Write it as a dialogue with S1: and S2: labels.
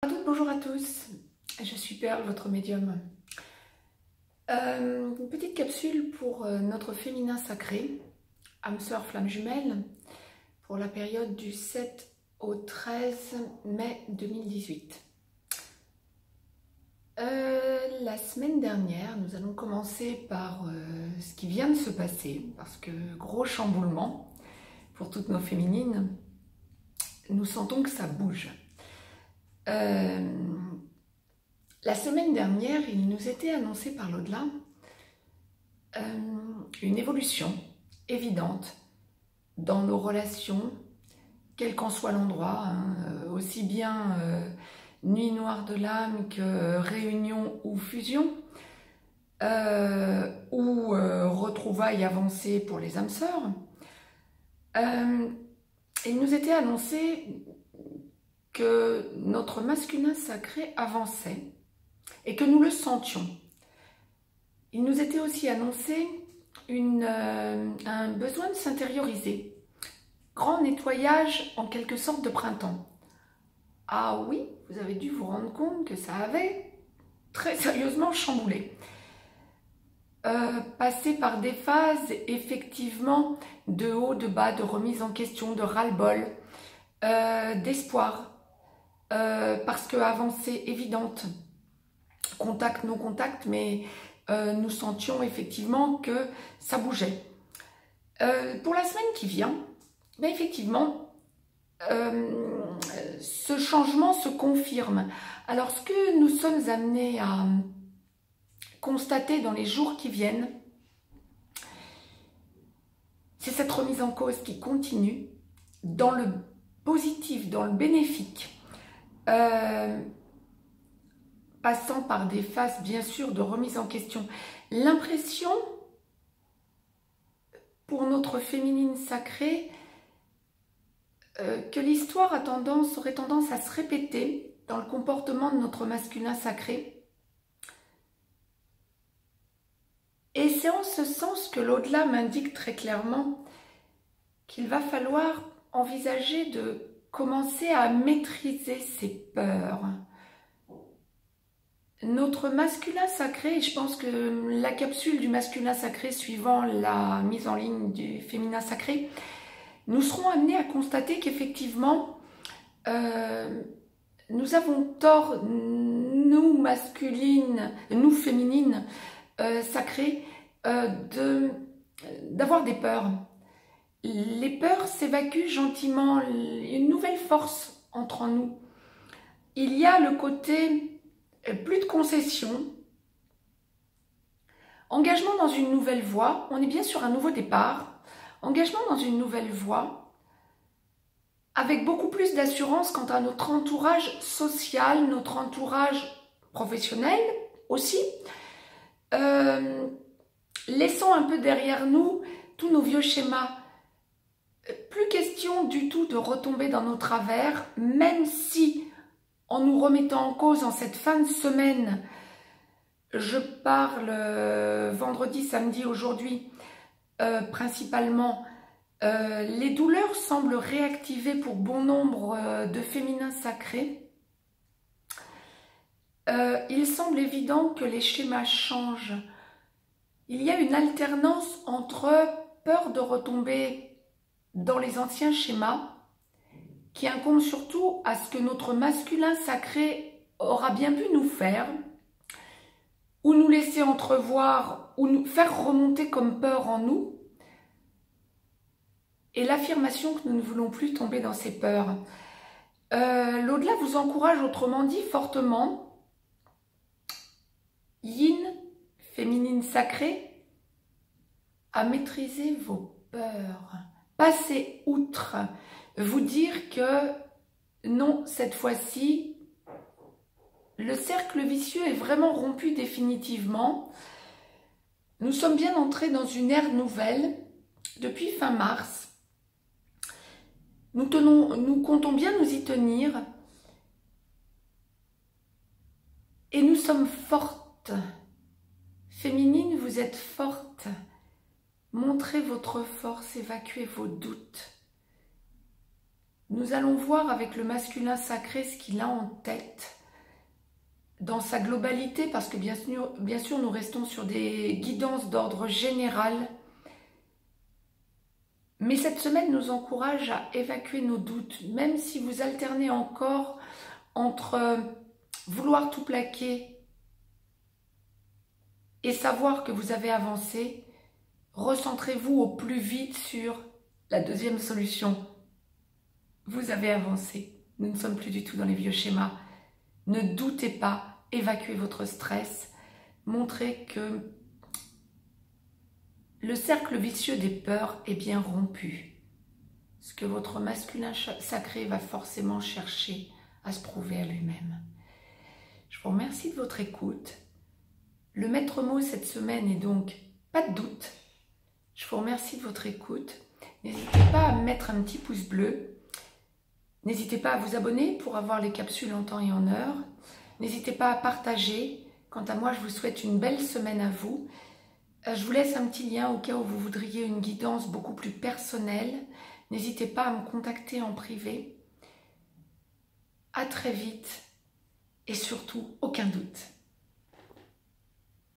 S1: Bonjour à tous, je suis Perle, votre médium. Une petite capsule pour notre féminin sacré, âme sœur flamme jumelle, pour la période du 7 au 13 mai 2018. La semaine dernière, nous allons commencer par ce qui vient de se passer, parce que gros chamboulement pour toutes nos féminines, nous sentons que ça bouge. La semaine dernière, il nous était annoncé par l'au-delà une évolution évidente dans nos relations, quel qu'en soit l'endroit, aussi bien nuit noire de l'âme que réunion ou fusion, ou retrouvailles avancées pour les âmes sœurs. Il nous était annoncé que notre masculin sacré avançait et que nous le sentions. Il nous était aussi annoncé un besoin de s'intérioriser. Grand nettoyage en quelque sorte de printemps. Ah oui, vous avez dû vous rendre compte que ça avait très sérieusement chamboulé. Passer par des phases effectivement de haut, de bas, de remise en question, de ras-le-bol, d'espoir. Parce que avancée évidente, contact, non contact, mais nous sentions effectivement que ça bougeait. Pour la semaine qui vient, ben effectivement, ce changement se confirme. Alors ce que nous sommes amenés à constater dans les jours qui viennent, c'est cette remise en cause qui continue dans le positif, dans le bénéfique. Passant par des phases bien sûr de remise en question. L'impression pour notre féminine sacrée que l'histoire aurait tendance à se répéter dans le comportement de notre masculin sacré. Et c'est en ce sens que l'au-delà m'indique très clairement qu'il va falloir envisager de commencer à maîtriser ses peurs. Notre masculin sacré, et je pense que la capsule du masculin sacré suivant la mise en ligne du féminin sacré, nous serons amenés à constater qu'effectivement, nous avons tort, nous masculines, nous féminines sacrées, d'avoir des peurs. Les peurs s'évacuent gentiment, une nouvelle force entre en nous. Il y a le côté plus de concessions, engagement dans une nouvelle voie, on est bien sur un nouveau départ, engagement dans une nouvelle voie, avec beaucoup plus d'assurance quant à notre entourage social, notre entourage professionnel aussi, laissant un peu derrière nous tous nos vieux schémas. Plus question du tout de retomber dans nos travers, même si en nous remettant en cause en cette fin de semaine, je parle vendredi, samedi, aujourd'hui, principalement, les douleurs semblent réactiver pour bon nombre de féminins sacrés. Il semble évident que les schémas changent. Il y a une alternance entre peur de retomber dans les anciens schémas, qui incombe surtout à ce que notre masculin sacré aura bien pu nous faire, ou nous laisser entrevoir, ou nous faire remonter comme peur en nous, et l'affirmation que nous ne voulons plus tomber dans ces peurs. L'au-delà vous encourage, autrement dit, fortement, yin, féminine sacrée, à maîtriser vos peurs, passer outre, vous dire que non, cette fois-ci, le cercle vicieux est vraiment rompu définitivement. Nous sommes bien entrés dans une ère nouvelle depuis fin mars. Nous comptons bien nous y tenir et nous sommes fortes. Féminine, vous êtes fortes. Montrez votre force, évacuez vos doutes. Nous allons voir avec le masculin sacré ce qu'il a en tête dans sa globalité, parce que bien sûr nous restons sur des guidances d'ordre général. Mais cette semaine nous encourage à évacuer nos doutes, même si vous alternez encore entre vouloir tout plaquer et savoir que vous avez avancé. Recentrez-vous au plus vite sur la deuxième solution. Vous avez avancé. Nous ne sommes plus du tout dans les vieux schémas. Ne doutez pas, évacuez votre stress. Montrez que le cercle vicieux des peurs est bien rompu. Ce que votre masculin sacré va forcément chercher à se prouver à lui-même. Je vous remercie de votre écoute. Le maître mot cette semaine est donc pas de doute. Je vous remercie de votre écoute. N'hésitez pas à mettre un petit pouce bleu. N'hésitez pas à vous abonner pour avoir les capsules en temps et en heure. N'hésitez pas à partager. Quant à moi, je vous souhaite une belle semaine à vous. Je vous laisse un petit lien au cas où vous voudriez une guidance beaucoup plus personnelle. N'hésitez pas à me contacter en privé. À très vite et surtout, aucun doute.